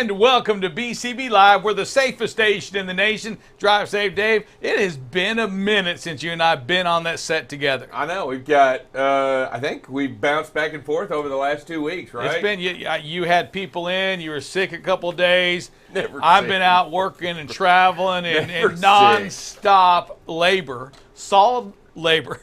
And welcome to BCB Live. We're the safest station in the nation. Drive Safe Dave. It has been a minute since you and I have been on that set together. I know. We've got, I think we've bounced back and forth over the last 2 weeks, right? It's been, you had people in, you were sick a couple of days. I've been out working and traveling and Never non-stop labor, solid labor.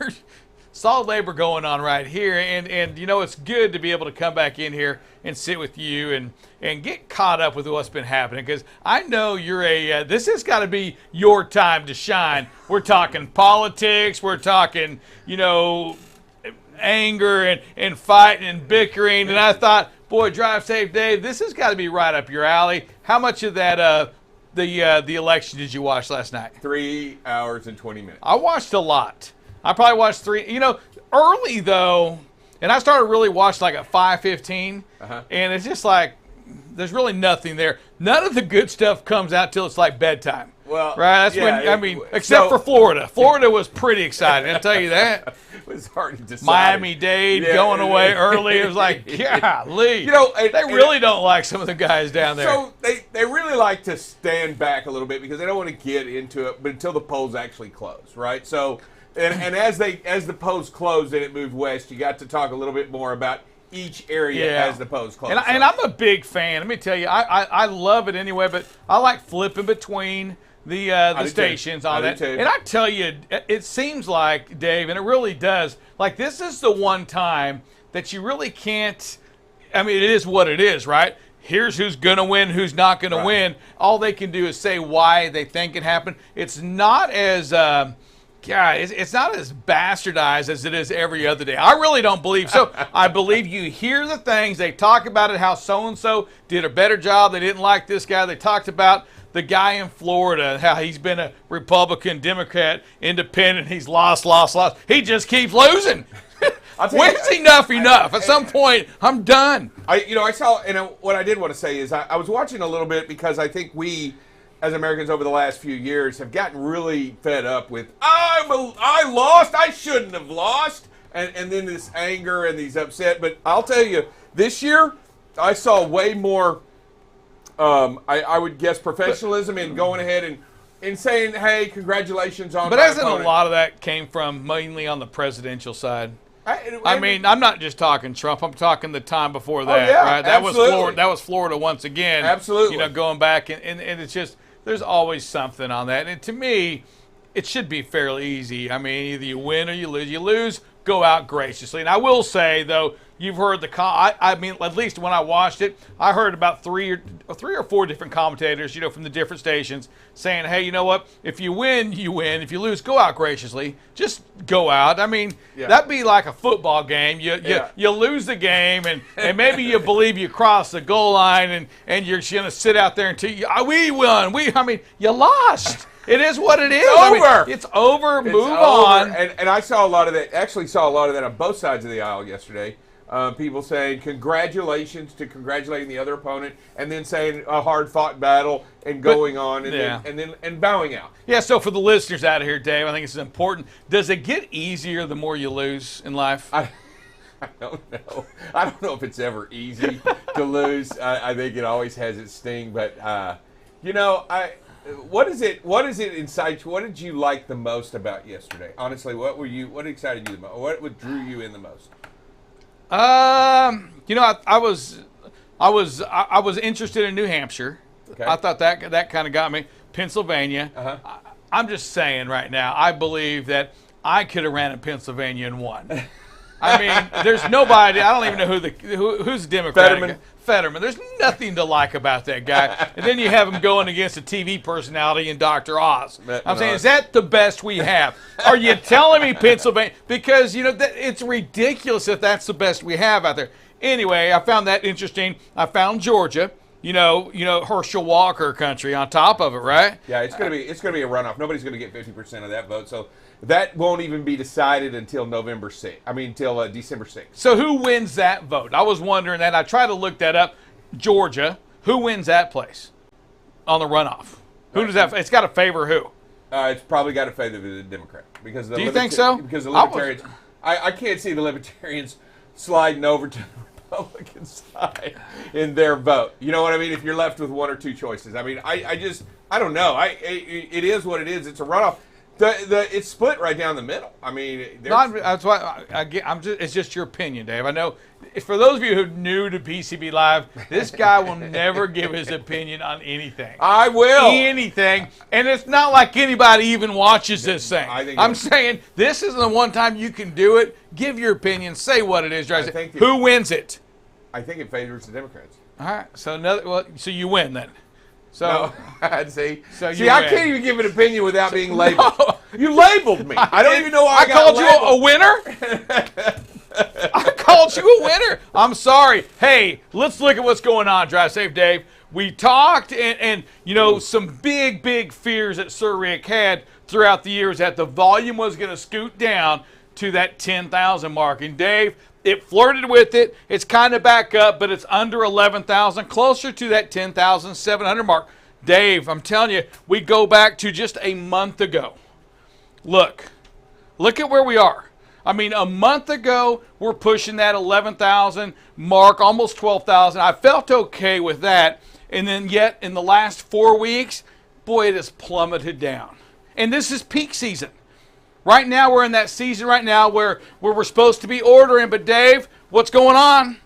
Solid labor going on right here, and you know, it's good to be able to come back in here and sit with you and get caught up with what's been happening, because I know you're this has got to be your time to shine. We're talking politics, we're talking, you know, anger and fighting and bickering, and I thought, boy, Drive Safe Dave, this has got to be right up your alley. How much of that the election did you watch last night? 3 hours and 20 minutes. I watched a lot. I probably watched 3, you know, early though, and I started really watching like at 5:15, and it's just like, there's really nothing there. None of the good stuff comes out till it's like bedtime. Well, right? That's yeah, when, I mean, except for Florida. Florida was pretty exciting, I'll tell you that. It was hard to decide. Miami-Dade going away early. It was like, golly. You know, they really don't like some of the guys down there. So they really like to stand back a little bit because they don't want to get into it, but until the polls actually close, right? So, and as the polls closed and it moved west, you got to talk a little bit more about each area as the polls closed. And I'm a big fan. Let me tell you, I love it anyway, but I like flipping between the stations on that. And I tell you, it seems like, Dave, and it really does, like this is the one time that you really can't, I mean, it is what it is, right? Here's who's going to win, who's not going to win. All they can do is say why they think it happened. It's not as, it's not as bastardized as it is every other day. I really don't believe so. I believe you hear the things, they talk about it, how so-and-so did a better job, they didn't like this guy. They talked about the guy in Florida, how he's been a Republican, Democrat, independent, he's lost. He just keeps losing. When's enough? At some point, I'm done. I saw, and what I did want to say is I was watching a little bit because I think we, as Americans over the last few years, have gotten really fed up with, I lost, I shouldn't have lost, and then this anger and these upset. But I'll tell you, this year, I saw way more, I would guess, professionalism in going ahead and saying, hey, congratulations on But my hasn't opponent. a lot of that came from mainly on the presidential side? I mean, I'm not just talking Trump. I'm talking the time before that, right? That was Florida once again. Absolutely. You know, going back, and it's just, there's always something on that. And to me, it should be fairly easy. I mean, either you win or you lose. You lose, go out graciously. And I will say, though, you've heard I mean, at least when I watched it, I heard about three or four different commentators, you know, from the different stations saying, hey, you know what? If you win, you win. If you lose, go out graciously. Just go out. I mean, that'd be like a football game. You lose the game, and maybe you believe you crossed the goal line, and you're going to sit out there until we won. I mean, you lost. It is what it is. It's over. It's over. Move on. And I saw a lot of that. Actually, saw a lot of that on both sides of the aisle yesterday. People saying congratulations to congratulating the other opponent, and then saying a hard-fought battle and going on, and then bowing out. Yeah. So for the listeners out here, Dave, I think it's important. Does it get easier the more you lose in life? I don't know. I don't know if it's ever easy to lose. I think it always has its sting, but you know, What is it inside you? What did you like the most about yesterday? Honestly, what excited you the most? What drew you in the most? You know, I was interested in New Hampshire. Okay. I thought that kind of got me. Pennsylvania. I'm just saying right now, I believe that I could have ran in Pennsylvania and won. I mean, there's nobody. I don't even know who's the Democrat. Fetterman. There's nothing to like about that guy. And then you have him going against a TV personality in Dr. Oz. I'm saying, is that the best we have? Are you telling me Pennsylvania? Because, you know, it's ridiculous if that's the best we have out there. Anyway, I found that interesting. I found Georgia. You know, Herschel Walker country on top of it, right? Yeah, it's gonna be a runoff. Nobody's gonna get 50% of that vote, so that won't even be decided until December 6th. So who wins that vote? I was wondering that. I tried to look that up. Georgia. Who wins that place on the runoff? Who does that? It's got to favor who? It's probably got to favor the Democrat because do you think so? Because the Libertarians, I can't see the Libertarians sliding over to the Republican side in their vote. You know what I mean? If you're left with one or two choices. I mean, I don't know. It is what it is. It's a runoff. It's split right down the middle. I mean, that's why it's just your opinion, Dave. I know for those of you who are new to BCB Live, this guy will never give his opinion on anything. I will. Anything. And it's not like anybody even watches this thing. I'm saying this isn't the one time you can do it. Give your opinion. Say what it is. Who wins it? I think it favors the Democrats. All right. So you win then. So no, I'd say. I can't even give an opinion without being labeled. No. You labeled me. I don't even know why I called you a winner. I called you a winner. I'm sorry. Hey, let's look at what's going on. Drive Safe Dave. We talked and some big fears that Sir Rick had throughout the years that the volume was going to scoot down to that 10,000 mark. And Dave, it flirted with it. It's kind of back up, but it's under 11,000, closer to that 10,700 mark. Dave, I'm telling you, we go back to just a month ago. Look at where we are. I mean, a month ago, we're pushing that 11,000 mark, almost 12,000. I felt okay with that. And then yet, in the last 4 weeks, boy, it has plummeted down. And this is peak season. Right now, we're in that season right now where we're supposed to be ordering. But, Dave, what's going on?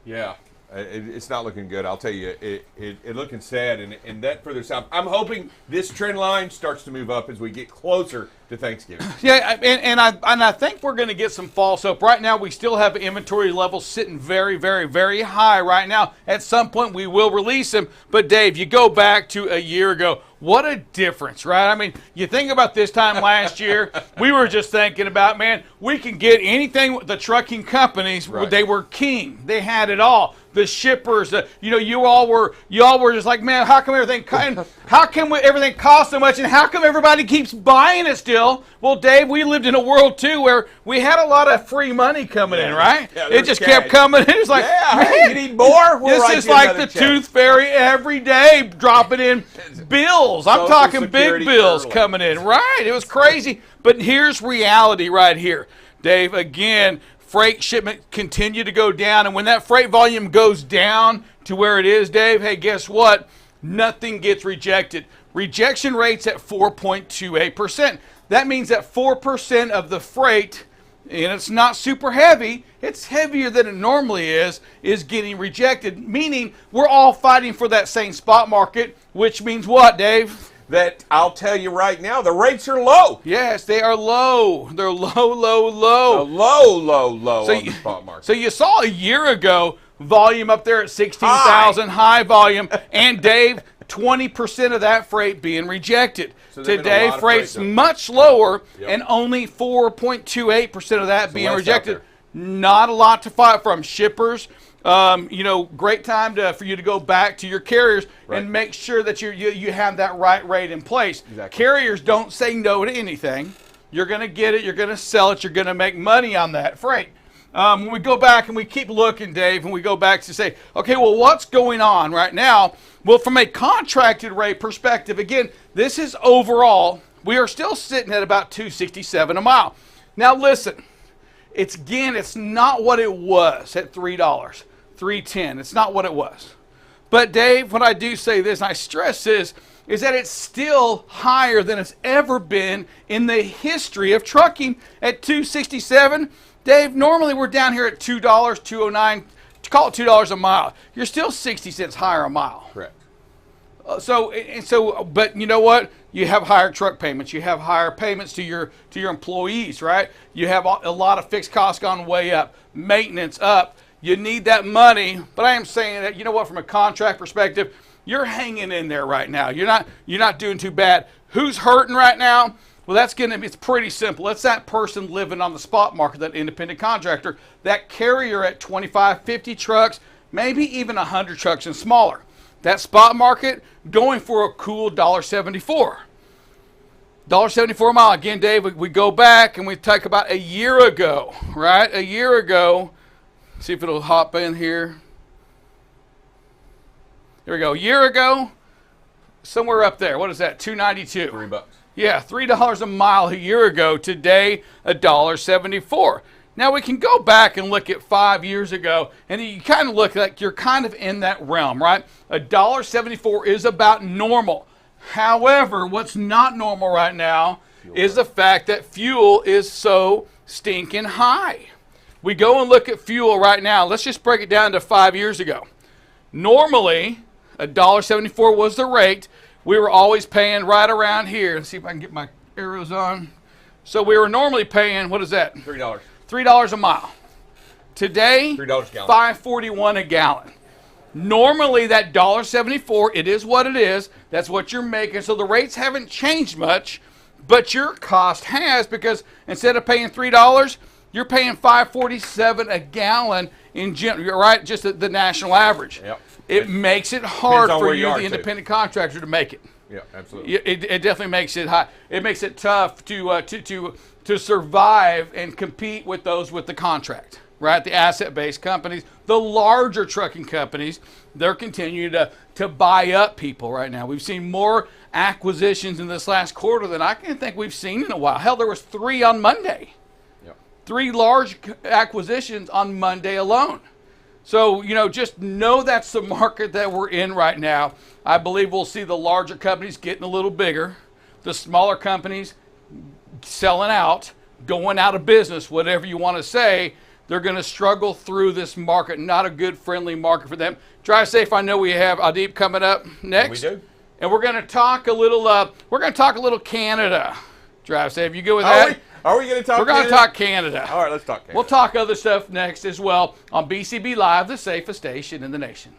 Yeah, it's not looking good. I'll tell you, it looking sad. And that further south, I'm hoping this trend line starts to move up as we get closer to Thanksgiving. Yeah, and I think we're going to get some false hope. Right now, we still have inventory levels sitting very, very, very high right now. At some point, we will release them. But, Dave, you go back to a year ago. What a difference, right? I mean, you think about this time last year, we were just thinking about, man, we can get anything. The trucking companies, right. They were king. They had it all. The shippers, you all were just like, man, how come everything costs so much, and how come everybody keeps buying it still? Well, Dave, we lived in a world too where we had a lot of free money coming in, right? Yeah, it just kept coming in. It's like, man, you need more? This is like the Tooth Fairy every day dropping in bills. I'm talking big bills coming in, right? It was crazy. But here's reality right here, Dave. Again, freight shipment continue to go down, and when that freight volume goes down to where it is, Dave, hey, guess what? Nothing gets rejected. Rejection rate's at 4.28%. That means that 4% of the freight, and it's not super heavy, it's heavier than it normally is getting rejected, meaning we're all fighting for that same spot market, which means what, Dave? That I'll tell you right now, the rates are low. Yes, they are low. They're low. Low on the spot market. So you saw a year ago volume up there at 16,000, high volume, and Dave, 20% of that freight being rejected. So today, freight's much lower, and only 4.28% of that being rejected. Not a lot to fight from. Shippers, great time for you to go back to your carriers and make sure that you have that right rate in place. Exactly. Carriers don't say no to anything. You're going to get it. You're going to sell it. You're going to make money on that freight. When we go back and we keep looking, Dave, and we go back to say, okay, well, what's going on right now? Well, from a contracted rate perspective, again, this is overall, we are still sitting at about $2.67 a mile. Now, listen, it's not what it was at $3, $3.10. It's not what it was. But, Dave, when I do say this, and I stress this, is that it's still higher than it's ever been in the history of trucking at $2.67. Dave, normally we're down here at $2, $2.09, call it $2 a mile. You're still 60 cents higher a mile. Correct. But you know what? You have higher truck payments. You have higher payments to your employees, right? You have a lot of fixed costs gone way up, maintenance up. You need that money. But I am saying that, you know what, from a contract perspective, you're hanging in there right now. You're not doing too bad. Who's hurting right now? Well, it's pretty simple. It's that person living on the spot market, that independent contractor, that carrier at 25, 50 trucks, maybe even 100 trucks and smaller. That spot market going for a cool $1.74. $1.74 a mile. Again, Dave, we go back and we talk about a year ago, right? A year ago. See if it'll hop in here. Here we go. A year ago, somewhere up there. What is that? $2.92. $3. Yeah, $3 a mile a year ago. Today, $1.74. Now we can go back and look at 5 years ago, and you kind of look like you're kind of in that realm, right? $1.74 is about normal. However, what's not normal right now is the fact that fuel is so stinking high. We go and look at fuel right now. Let's just break it down to 5 years ago. Normally, $1.74 was the rate. We were always paying right around here. Let's see if I can get my arrows on. So we were normally paying, what is that? $3. $3 a mile. Today, $3 a gallon. $5.41 a gallon. Normally that $1.74, it is what it is. That's what you're making. So the rates haven't changed much, but your cost has, because instead of paying $3, you're paying $5.47 a gallon in general, right? Just the national average. Yep. It makes it hard for you, the too. independent contractor, to make it. Yeah, absolutely. It definitely makes it high. It makes it tough to survive and compete with those with the contract, right? The asset-based companies, the larger trucking companies, they're continuing to buy up people right now. We've seen more acquisitions in this last quarter than I can think we've seen in a while. Hell, there was 3 on Monday. Yep. 3 large acquisitions on Monday alone. So, just know that's the market that we're in right now. I believe we'll see the larger companies getting a little bigger, the smaller companies selling out, going out of business, whatever you want to say. They're going to struggle through this market. Not a good, friendly market for them. Drive safe. I know we have Adib coming up next. We do. And we're going to talk a little Canada. Drive safe. You good with that? Are we going to talk? We're going to talk Canada. All right, let's talk Canada. We'll talk other stuff next as well on BCB Live, the safest station in the nation.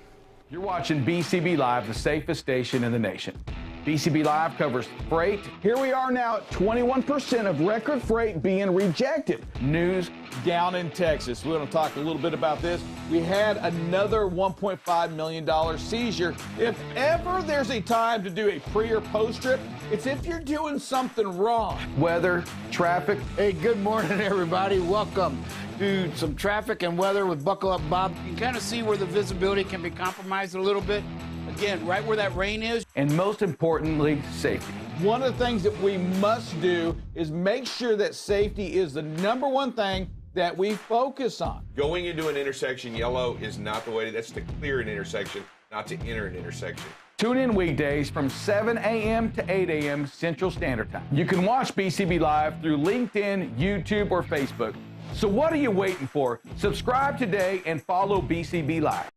You're watching BCB Live, the safest station in the nation. BCB Live covers freight. Here we are now at 21% of record freight being rejected. News down in Texas. We're going to talk a little bit about this. We had another $1.5 million seizure. If ever there's a time to do a pre or post trip, it's if you're doing something wrong. Weather, traffic. Hey, good morning, everybody. Welcome to some traffic and weather with Buckle Up Bob. You can kind of see where the visibility can be compromised a little bit. Again, right where that rain is. And most importantly, safety. One of the things that we must do is make sure that safety is the number one thing that we focus on. Going into an intersection yellow is not the way. That's to clear an intersection, not to enter an intersection. Tune in weekdays from 7 a.m. to 8 a.m. Central Standard Time. You can watch BCB Live through LinkedIn, YouTube, or Facebook. So what are you waiting for? Subscribe today and follow BCB Live.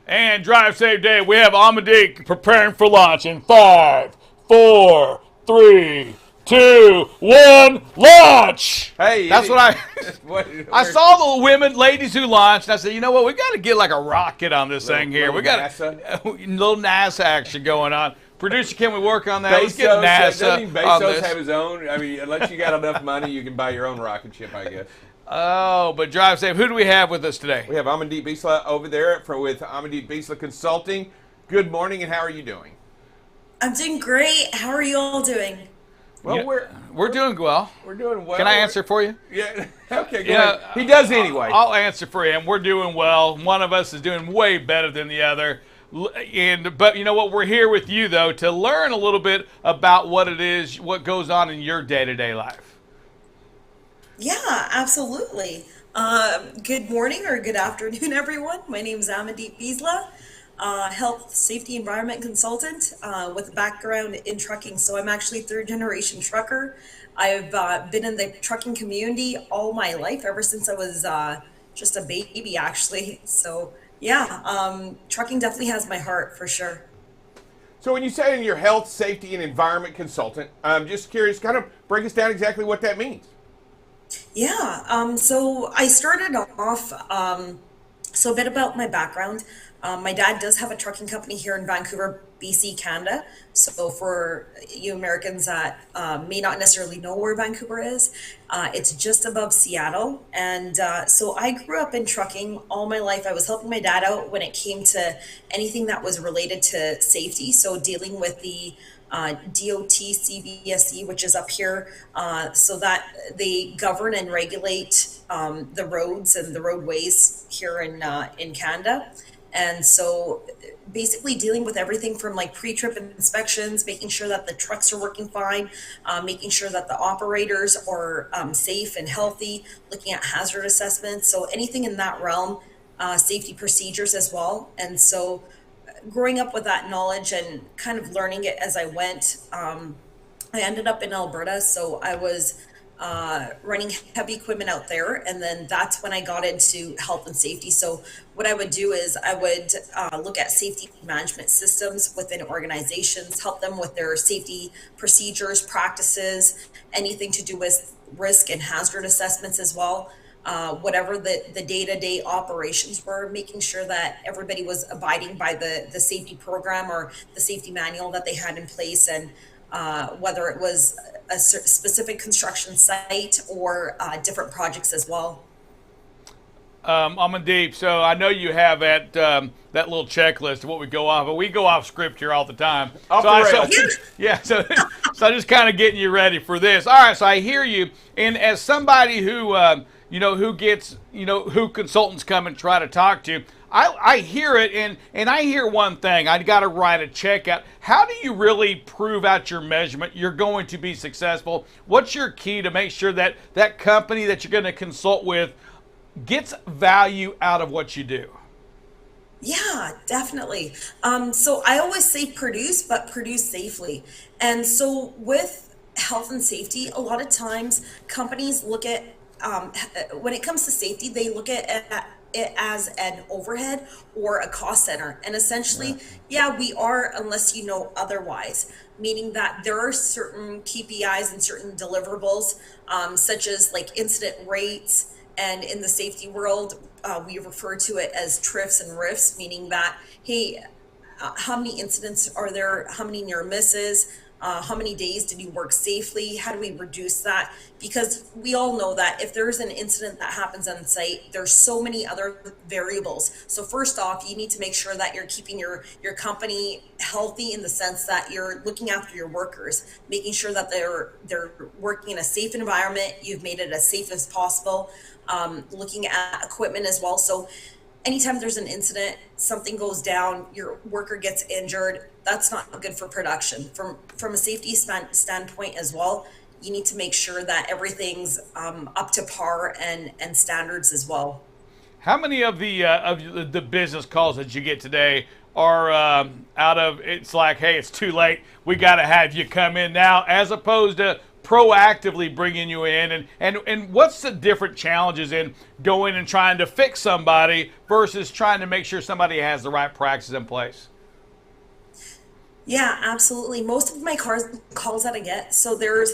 And Drive Safe Day, we have Amadik preparing for launch in 5, 4, 3, 2, 1, launch! Hey, that's what I saw the ladies who launched, and I said, you know what, we got to get like a rocket on this thing here. We got a little NASA action going on. Producer, can we work on that? Let's get NASA doesn't Bezos have his own? I mean, unless you got enough money, you can buy your own rocket ship, I guess. Oh, but Drive Safe, who do we have with us today? We have Amandeep Bisla over there with Amandeep Bisla Consulting. Good morning, and how are you doing? I'm doing great. How are you all doing? Well, we're doing well. We're doing well. Can I answer for you? Yeah. Okay, go ahead. He does anyway. I'll answer for him. We're doing well. One of us is doing way better than the other. But you know what? We're here with you, though, to learn a little bit about what it is, what goes on in your day-to-day life. Yeah, absolutely. Good morning or good afternoon, everyone. My name is Amandeep Bisla, health, safety, environment consultant with a background in trucking. So I'm actually third-generation trucker. I've been in the trucking community all my life, ever since I was just a baby, actually. So yeah, trucking definitely has my heart for sure. So when you say you're health, safety, and environment consultant, I'm just curious, kind of break us down exactly what that means. Yeah, so I started off, so a bit about my background. My dad does have a trucking company here in Vancouver, BC, Canada. So for you Americans that may not necessarily know where Vancouver is, it's just above Seattle. And so I grew up in trucking all my life. I was helping my dad out when it came to anything that was related to safety. So dealing with the DOT CVSE, which is up here, so that they govern and regulate the roads and the roadways here in Canada. And so basically dealing with everything from like pre-trip inspections, making sure that the trucks are working fine, making sure that the operators are safe and healthy, looking at hazard assessments. So anything in that realm, safety procedures as well. And so growing up with that knowledge and kind of learning it as I went, I ended up in Alberta. So I was running heavy equipment out there. And then that's when I got into health and safety. So what I would do is I would look at safety management systems within organizations, help them with their safety procedures, practices, anything to do with risk and hazard assessments as well. Whatever the day-to-day operations were, making sure that everybody was abiding by the safety program or the safety manual that they had in place, and whether it was a specific construction site or different projects as well. Amandeep, so I know you have that little checklist of what we go off, but we go off script here all the time. So just kind of getting you ready for this. All right, so I hear you, and as somebody who who consultants come and try to talk to, I hear it, and I hear one thing. I got to write a check out. How do you really prove out your measurement you're going to be successful? What's your key to make sure that that company that you're going to consult with gets value out of what you do? Yeah, definitely. So I always say produce, but produce safely. And so with health and safety, a lot of times companies look at, when it comes to safety, they look at it as an overhead or a cost center. And essentially, we are, unless you know otherwise, meaning that there are certain KPIs and certain deliverables, such as like incident rates. And in the safety world, we refer to it as TRIFs and RIFs, meaning that, hey, how many incidents are there? How many near misses? How many days did you work safely? How do we reduce that? Because we all know that if there's an incident that happens on site, there's so many other variables. So first off, you need to make sure that you're keeping your company healthy in the sense that you're looking after your workers, making sure that they're working in a safe environment. You've made it as safe as possible. Looking at equipment as well. So anytime there's an incident, something goes down, your worker gets injured, that's not good for production. From a safety standpoint as well, you need to make sure that everything's up to par and standards as well. How many of the business calls that you get today are out of, it's like, hey, it's too late, we got to have you come in now, as opposed to proactively bringing you in, and what's the different challenges in going and trying to fix somebody versus trying to make sure somebody has the right practices in place? Yeah, absolutely. Most of my calls that I get, so there's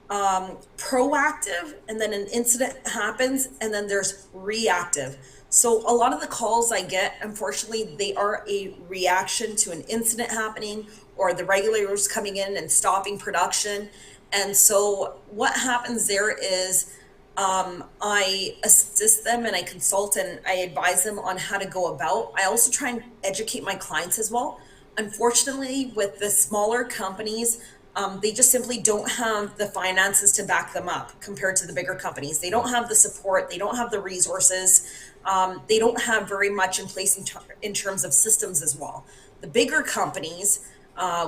proactive, and then an incident happens, and then there's reactive. So a lot of the calls I get, unfortunately, they are a reaction to an incident happening or the regulators coming in and stopping production. And so what happens there is I assist them and I consult and I advise them on how to go about. I also try and educate my clients as well. Unfortunately, with the smaller companies, they just simply don't have the finances to back them up compared to the bigger companies. They don't have the support. They don't have the resources. They don't have very much in place in terms of systems as well. The bigger companies,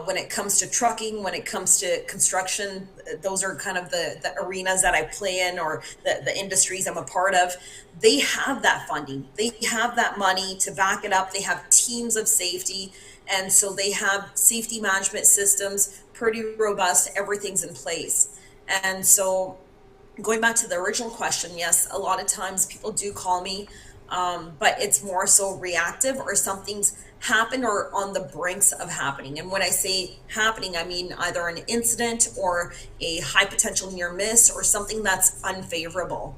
when it comes to trucking, when it comes to construction, those are kind of the arenas that I play in, or the industries I'm a part of. They have that funding. They have that money to back it up. They have teams of safety. And so they have safety management systems, pretty robust, everything's in place. And so going back to the original question, yes, a lot of times people do call me, but it's more so reactive, or something's happened or on the brinks of happening. And when I say happening, I mean either an incident or a high potential near miss or something that's unfavorable.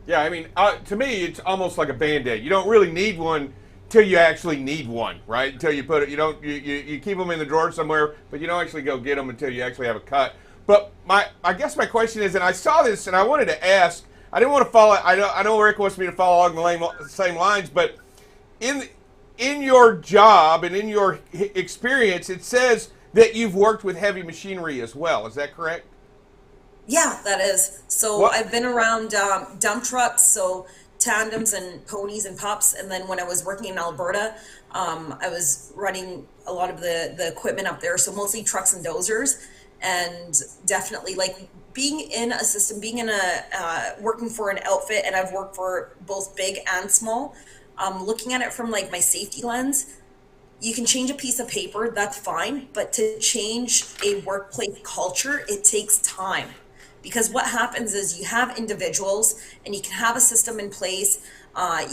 Yeah, I mean, to me, it's almost like a Band-Aid. You don't really need one. till you actually need one, right? Until you put it, you keep them in the drawer somewhere, but you don't actually go get them until you actually have a cut. But I guess my question is, and I saw this and I wanted to ask, I didn't want to follow, I know Rick wants me to follow along the same lines, but in your job and in your experience, it says that you've worked with heavy machinery as well. Is that correct? Yeah, that is. So I've been around dump trucks, so tandems and ponies and pups. And then when I was working in Alberta, I was running a lot of the equipment up there. So mostly trucks and dozers. And definitely like being in a system, being in working for an outfit, and I've worked for both big and small, looking at it from like my safety lens, you can change a piece of paper, that's fine. But to change a workplace culture, it takes time. Because what happens is you have individuals and you can have a system in place.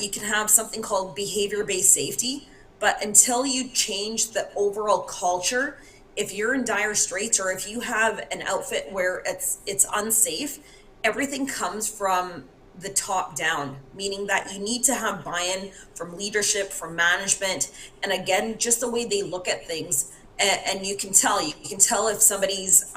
You can have something called behavior-based safety. But until you change the overall culture, if you're in dire straits or if you have an outfit where it's unsafe, everything comes from the top down, meaning that you need to have buy-in from leadership, from management, and again, just the way they look at things. And you can tell if somebody's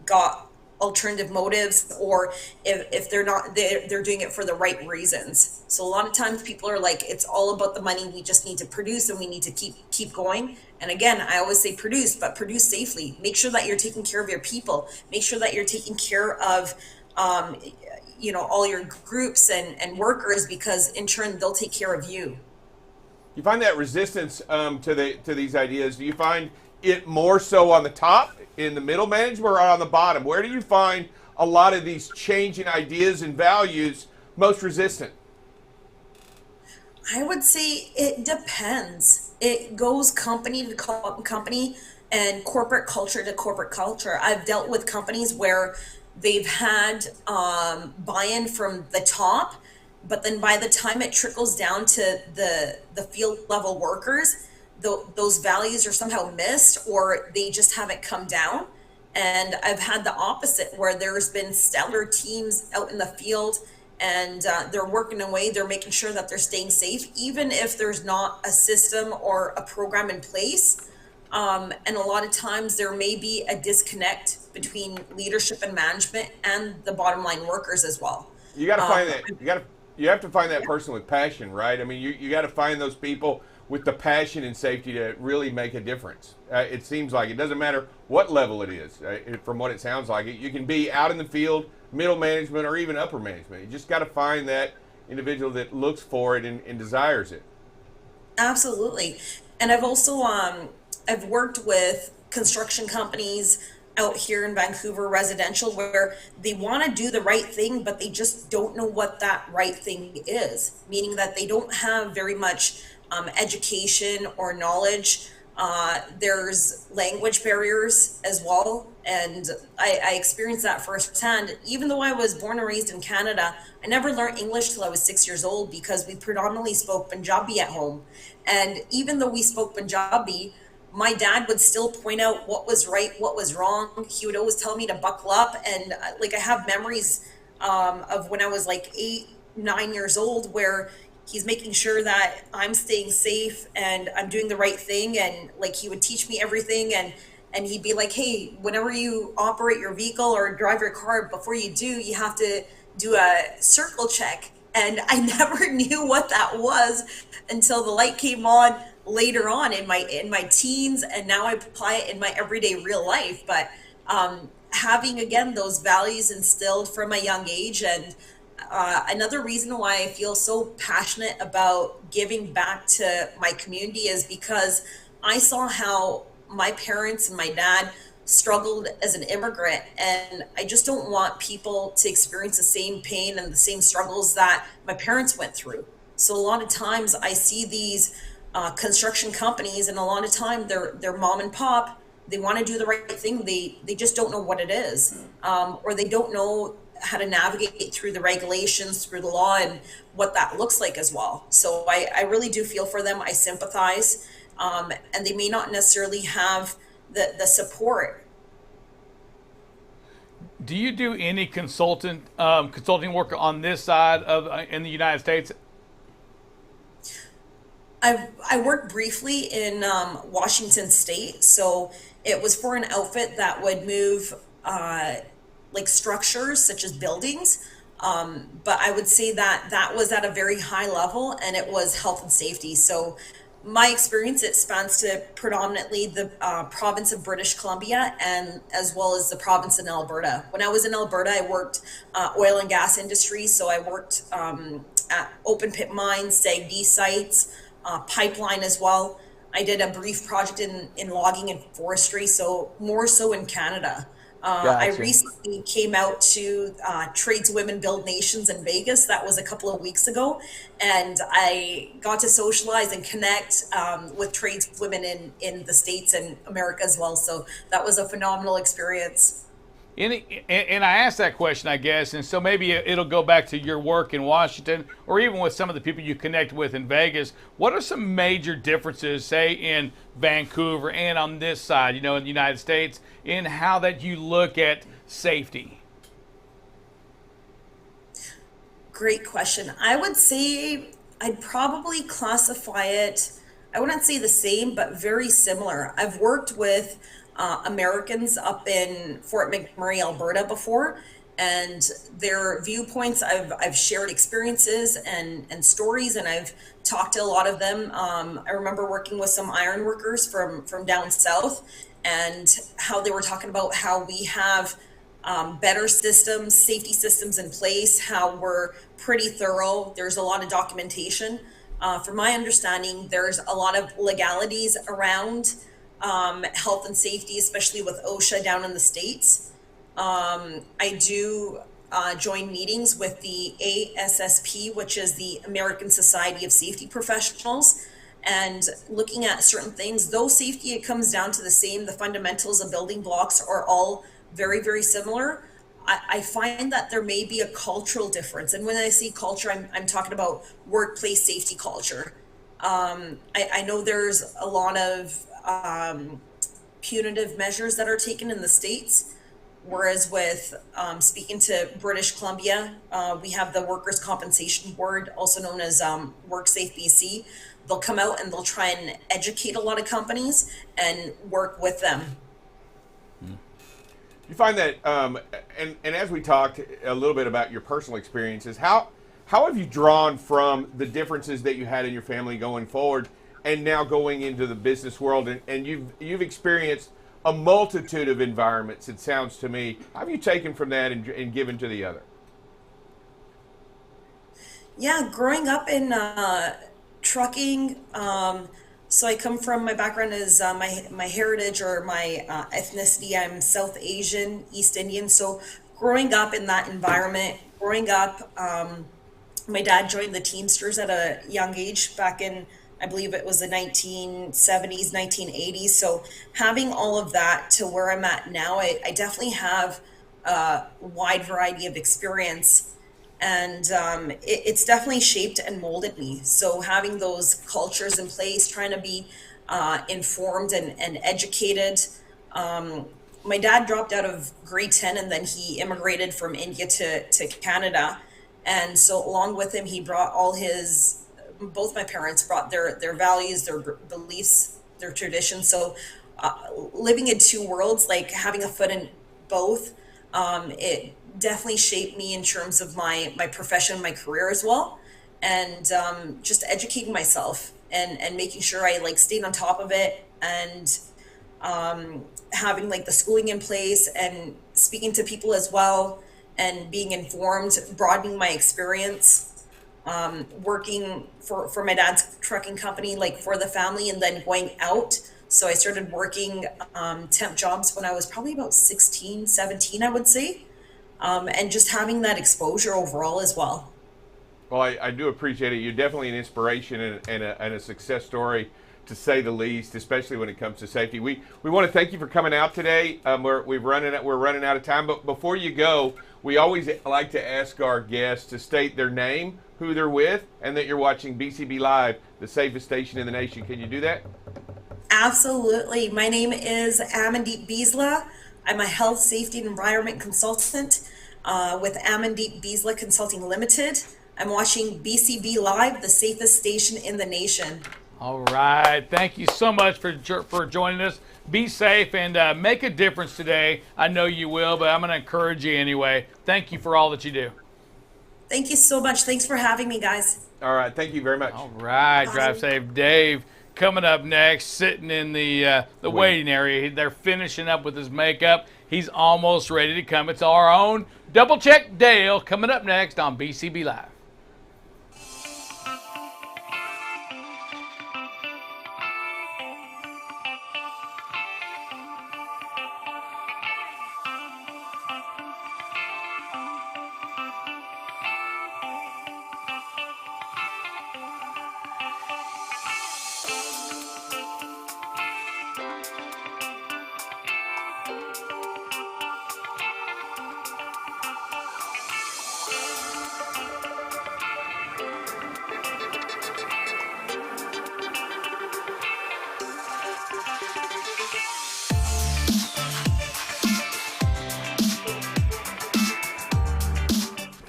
got alternative motives, or if they're not, they're doing it for the right reasons. So a lot of times people are like, it's all about the money, we just need to produce and we need to keep going. And again, I always say produce, but produce safely. Make sure that you're taking care of your people. Make sure that you're taking care of all your groups and workers, because in turn they'll take care of you. You find that resistance to these ideas, do you find it more so on the top, in the middle management, or on the bottom? Where do you find a lot of these changing ideas and values most resistant? I would say it depends. It goes company to company and corporate culture to corporate culture. I've dealt with companies where they've had buy-in from the top, but then by the time it trickles down to the field level workers, those values are somehow missed, or they just haven't come down. And I've had the opposite, where there's been stellar teams out in the field, and they're working away, they're making sure that they're staying safe, even if there's not a system or a program in place. And a lot of times there may be a disconnect between leadership and management and the bottom line workers as well. You got to find that. You have to find that person with passion, right? I mean, you got to find those people with the passion and safety to really make a difference. It seems like it doesn't matter what level it is. From what it sounds like, you can be out in the field, middle management, or even upper management. You just got to find that individual that looks for it and desires it. Absolutely. And I've also I've worked with construction companies out here in Vancouver, residential, where they want to do the right thing, but they just don't know what that right thing is, meaning that they don't have very much education or knowledge. There's language barriers as well, and I experienced that firsthand. Even though I was born and raised in Canada, I never learned English till I was 6 years old, because we predominantly spoke Punjabi at home. And even though we spoke Punjabi, my dad would still point out what was right, what was wrong. He would always tell me to buckle up. And like, I have memories of when I was like 8, 9 years old, where he's making sure that I'm staying safe and I'm doing the right thing. And like, he would teach me everything. And he'd be like, hey, whenever you operate your vehicle or drive your car, before you do, you have to do a circle check. And I never knew what that was until the light came on later on in my teens, and now I apply it in my everyday real life. But having, again, those values instilled from a young age. And another reason why I feel so passionate about giving back to my community is because I saw how my parents and my dad struggled as an immigrant, and I just don't want people to experience the same pain and the same struggles that my parents went through. So a lot of times I see these construction companies, and a lot of time they're mom and pop. They want to do the right thing. They just don't know what it is, or they don't know how to navigate through the regulations, through the law, and what that looks like as well. So I really do feel for them. I sympathize, and they may not necessarily have the support. Do you do any consulting work on this side of in the United States? I worked briefly in Washington State, so it was for an outfit that would move like structures such as buildings. But I would say that that was at a very high level, and it was health and safety. So my experience, it spans to predominantly the province of British Columbia and as well as the province in Alberta. When I was in Alberta, I worked oil and gas industry. So I worked at open pit mines, SAGD sites, pipeline as well. I did a brief project in logging and forestry, so more so in Canada. I Gotcha. recently came out to Tradeswomen Build Nations in Vegas. That was a couple of weeks ago. And I got to socialize and connect with tradeswomen in the States and America as well. So that was a phenomenal experience. And I asked that question, I guess, and so maybe it'll go back to your work in Washington or even with some of the people you connect with in Vegas. What are some major differences, say, in Vancouver and on this side, in the United States, in how that you look at safety? Great question. I would say I'd probably classify it, I wouldn't say the same, but very similar. I've worked with Americans up in Fort McMurray, Alberta before, and their viewpoints, I've shared experiences and stories, and I've talked to a lot of them. I remember working with some iron workers from down south, and how they were talking about how we have better systems, safety systems in place, how we're pretty thorough. There's a lot of documentation. From my understanding, there's a lot of legalities around health and safety, especially with OSHA down in the States. I do join meetings with the ASSP, which is the American Society of Safety Professionals, and looking at certain things. Though safety, it comes down to the same, the fundamentals of building blocks are all very, very similar. I find that there may be a cultural difference. And when I say culture, I'm talking about workplace safety culture. I know there's a lot of punitive measures that are taken in the States, whereas with speaking to British Columbia, we have the Workers' Compensation Board, also known as WorkSafe BC. They'll come out and they'll try and educate a lot of companies and work with them. You find that, and as we talked a little bit about your personal experiences, how have you drawn from the differences that you had in your family going forward and now going into the business world, and you've experienced a multitude of environments, it sounds to me. How have you taken from that and given to the other? Yeah, growing up in trucking, so I come from, my background is my heritage or my ethnicity. I'm South Asian, East Indian. So growing up in that environment, my dad joined the Teamsters at a young age back in, I believe it was the 1970s, 1980s. So having all of that to where I'm at now, I definitely have a wide variety of experience. And it's definitely shaped and molded me. So having those cultures in place, trying to be informed and educated. My dad dropped out of grade 10 and then he immigrated from India to Canada. And so along with him, he brought both my parents brought their values, their beliefs, their traditions. So living in two worlds, like having a foot in both, it definitely shaped me in terms of my profession, my career as well. And just educating myself and making sure I stayed on top of it, and having the schooling in place and speaking to people as well and being informed, broadening my experience, working for my dad's trucking company, for the family, and then going out. So I started working temp jobs when I was probably about 16, 17, I would say. And just having that exposure overall as well. Well, I do appreciate it. You're definitely an inspiration and a success story, to say the least, especially when it comes to safety. We want to thank you for coming out today. We're running out of time, but before you go, we always like to ask our guests to state their name, who they're with, and that you're watching BCB Live, the safest station in the nation. Can you do that? Absolutely. My name is Amandeep Bisla. I'm a health, safety, and environment consultant with Amandeep Bisla Consulting Limited. I'm watching BCB Live, the safest station in the nation. All right. Thank you so much for joining us. Be safe and make a difference today. I know you will, but I'm going to encourage you anyway. Thank you for all that you do. Thank you so much. Thanks for having me, guys. All right. Thank you very much. All right. Bye. Drive safe. Dave coming up next, sitting in the waiting area. They're finishing up with his makeup. He's almost ready to come. It's our own Double Check Dale coming up next on BCB Live.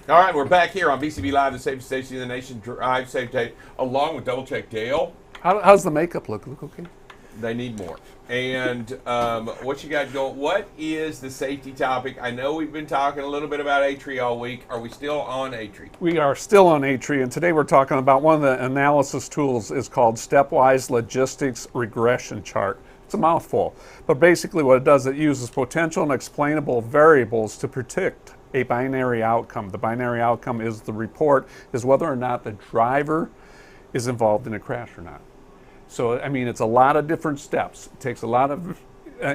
All right, we're back here on BCB Live, the safest station in the nation. Drive safe day, along with Double Check Dale. How's the makeup look? Look okay? They need more. And what you got going? What is the safety topic? I know we've been talking a little bit about ATRI all week. Are we still on ATRI? We are still on ATRI, and today we're talking about one of the analysis tools is called Stepwise Logistics Regression Chart. It's a mouthful, but basically what it does, it uses potential and explainable variables to predict a binary outcome. The binary outcome is the report, is whether or not the driver is involved in a crash or not. So, I mean, it's a lot of different steps. It takes a lot of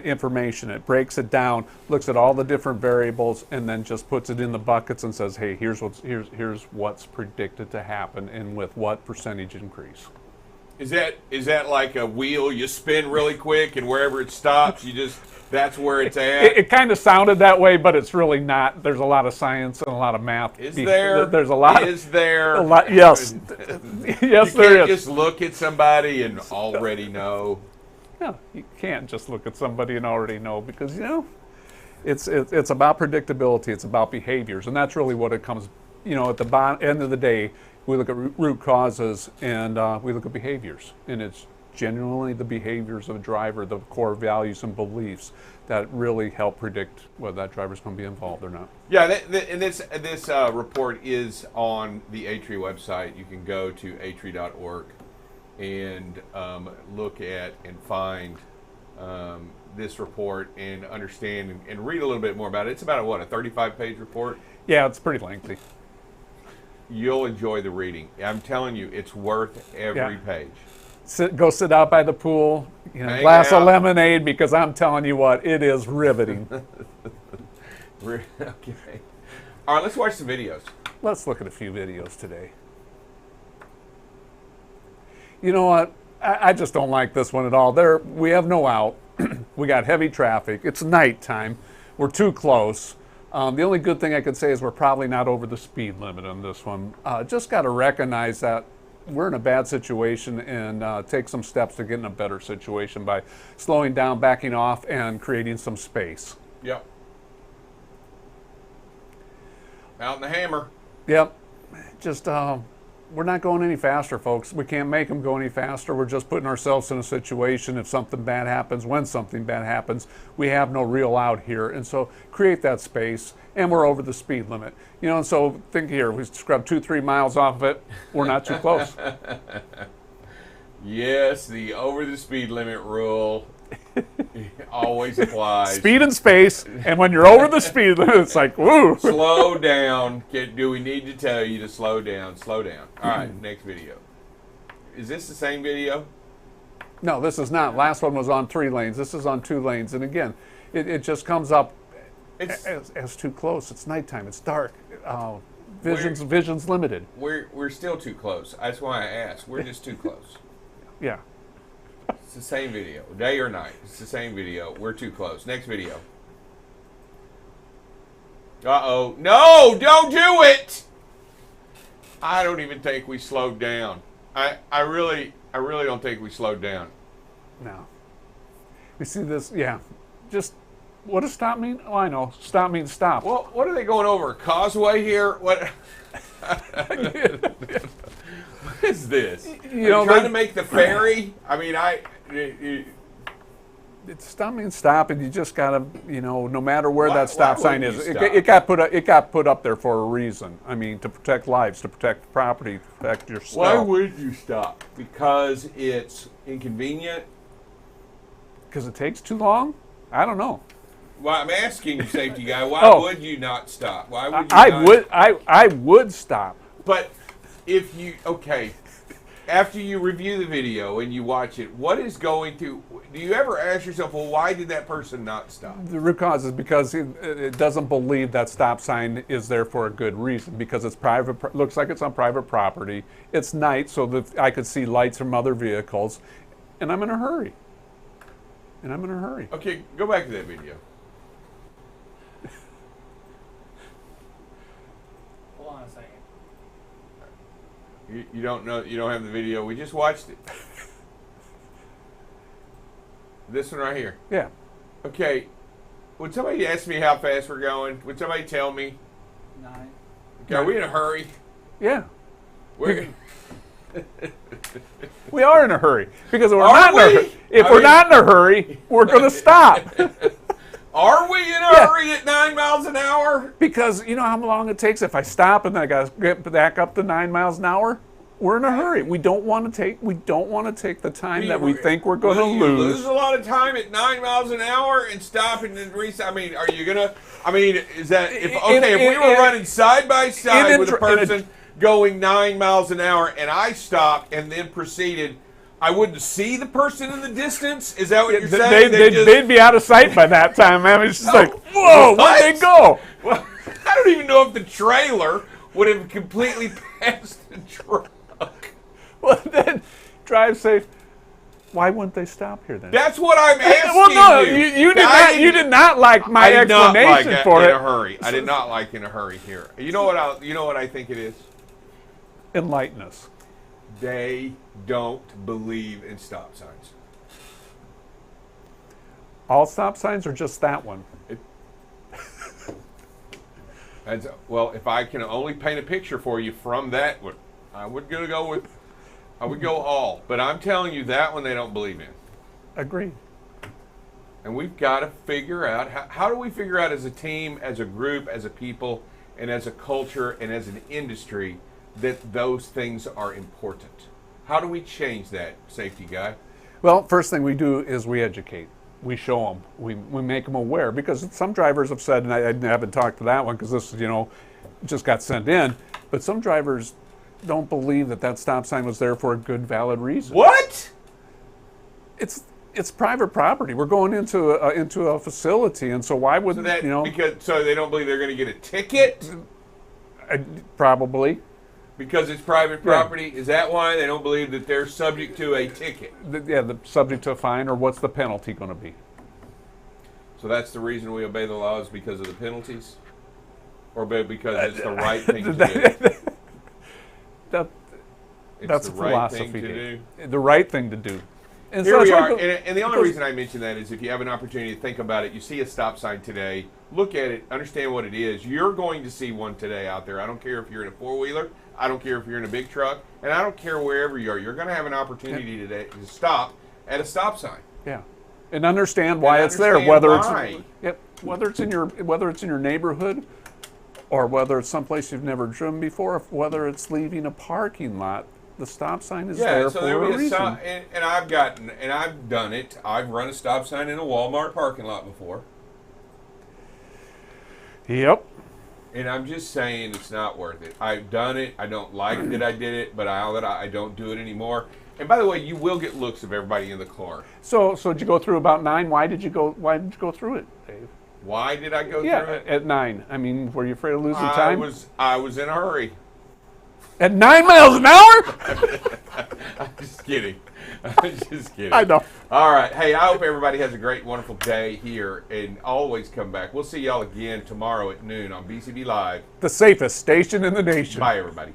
information. It breaks it down, looks at all the different variables, and then just puts it in the buckets and says, hey, here's what's predicted to happen and with what percentage increase. Is that like a wheel you spin really quick and wherever it stops, that's where it's at? It kind of sounded that way, but it's really not. There's a lot of science and a lot of math. Is there? There's a lot. Is there? A lot, yes. Yes, you there can't is. just look at somebody and already know. No, you can't just look at somebody and already know because, it's about predictability. It's about behaviors, and that's really what it comes, at the end of the day, we look at root causes and we look at behaviors, and it's genuinely the behaviors of a driver, the core values and beliefs that really help predict whether that driver's going to be involved or not. Yeah, and this report is on the ATRI website. You can go to atri.org and look at and find this report and understand and read a little bit more about it. It's about a 35-page report? Yeah, it's pretty lengthy. You'll enjoy the reading. I'm telling you, it's worth every page. Go sit out by the pool, glass of lemonade, because I'm telling you what, it is riveting. Okay. All right, let's watch some videos. Let's look at a few videos today. You know what? I just don't like this one at all. We have no out. We got heavy traffic. It's nighttime. We're too close. The only good thing I could say is we're probably not over the speed limit on this one. Just got to recognize that we're in a bad situation and take some steps to get in a better situation by slowing down, backing off, and creating some space. Yep. Out in the hammer. Yep. Just, we're not going any faster, folks. We can't make them go any faster. We're just putting ourselves in a situation if something bad happens, when something bad happens, we have no real out here. And so create that space, and we're over the speed limit. And so think here, we scrub 2-3 miles off of it, we're not too close. Yes, the over the speed limit rule always applies. Speed and space, and when you're over the speed limit, it's like, woo. Slow down. Do we need to tell you to slow down? Slow down. All right, next video. Is this the same video? No, this is not. Last one was on 3 lanes. This is on 2 lanes. And again, it just comes up as too close. It's nighttime. It's dark. Vision's limited. We're still too close. That's why I asked. We're just too close. Yeah. It's the same video. Day or night. It's the same video. We're too close. Next video. Uh-oh. No! Don't do it! I don't even think we slowed down. I really don't think we slowed down. No. We see this, yeah. Just, what does stop mean? Oh, I know. Stop means stop. Well, what are they going over? A causeway here? What? is this? You know, trying to make the ferry? I mean, it's stop, and you just gotta, you know, no matter where that stop sign is, wouldn't you it got put up there for a reason. I mean, to protect lives, to protect property, to protect yourself. Why would you stop? Because it's inconvenient? Because it takes too long? I don't know. Well, I'm asking you, safety guy, why would you not stop? Why would you I would stop. But if you, after you review the video and you watch it, what is going to, do you ever ask yourself, well, why did that person not stop? The root cause is because it doesn't believe that stop sign is there for a good reason, because it's private, looks like it's on private property. It's night, so that I could see lights from other vehicles, and I'm in a hurry. Okay, go back to that video. Hold on a second. You don't know, you don't have the video. We just watched it. This one right here. Yeah. Okay. Would somebody ask me how fast we're going? Would somebody tell me? 9. Okay, are we in a hurry? Yeah. We're We are in a hurry, because if Are we're we? not in a hurry, we're going to stop. Are we in a hurry at 9 miles an hour? Because you know how long it takes if I stop and then I got to get back up to 9 miles an hour. We're in a hurry. We don't want to take the time that we think we're going to lose a lot of time at 9 miles an hour and stop and then reset. I mean, are you gonna? I mean, is that if we were running side by side with a person going 9 miles an hour and I stopped and then proceeded, I wouldn't see the person in the distance? Is that what you're saying? They'd be out of sight by that time, man. It's just like, whoa, where'd they go? Well, I don't even know if the trailer would have completely passed the truck. Well, then drive safe. Why wouldn't they stop here then? That's what I'm asking well, no, you. You did not like my explanation for it. In a hurry. I did not like in a hurry here. You know what I think it is? Enlighten us. They don't believe in stop signs. All stop signs or just that one? Well, if I can only paint a picture for you from that one, I would go all. But I'm telling you, that one they don't believe in. Agreed. And we've got to figure out, how do we figure out as a team, as a group, as a people, and as a culture, and as an industry, that those things are important? How do we change that, safety guy? Well, first thing we do is we educate. We show them. We make them aware, because some drivers have said, and I haven't talked to that one because this, just got sent in, but some drivers don't believe that stop sign was there for a good, valid reason. What? It's private property. We're going into a facility, and so why wouldn't so they don't believe they're going to get a ticket? Probably. Because it's private property? Yeah. Is that why they don't believe that they're subject to a ticket? The subject to a fine, or what's the penalty going to be? So that's the reason we obey the laws, because of the penalties? Or because it's the right thing to do? That's the a right philosophy. Thing to do. The right thing to do. And here we are. And the only reason I mention that is if you have an opportunity to think about it, you see a stop sign today, look at it, understand what it is. You're going to see one today out there. I don't care if you're in a four-wheeler. I don't care if you're in a big truck. And I don't care wherever you are. You're going to have an opportunity today to stop at a stop sign. Yeah. And understand why it's there. Whether it's in your neighborhood, or whether it's someplace you've never driven before, whether it's leaving a parking lot, the stop sign is there for a reason. And I've done it. I've run a stop sign in a Walmart parking lot before. Yep. And I'm just saying it's not worth it. I've done it. I don't like that I did it, but I don't do it anymore. And by the way, you will get looks of everybody in the car. So did you go through about 9? Why did you go through it, Dave? Why did I go through it? At 9. I mean, were you afraid of losing time? I was in a hurry. At 9 miles an hour? I'm just kidding. I'm just kidding. I know. All right. Hey, I hope everybody has a great, wonderful day here, and always come back. We'll see y'all again tomorrow at noon on BCB Live. The safest station in the nation. Bye, everybody.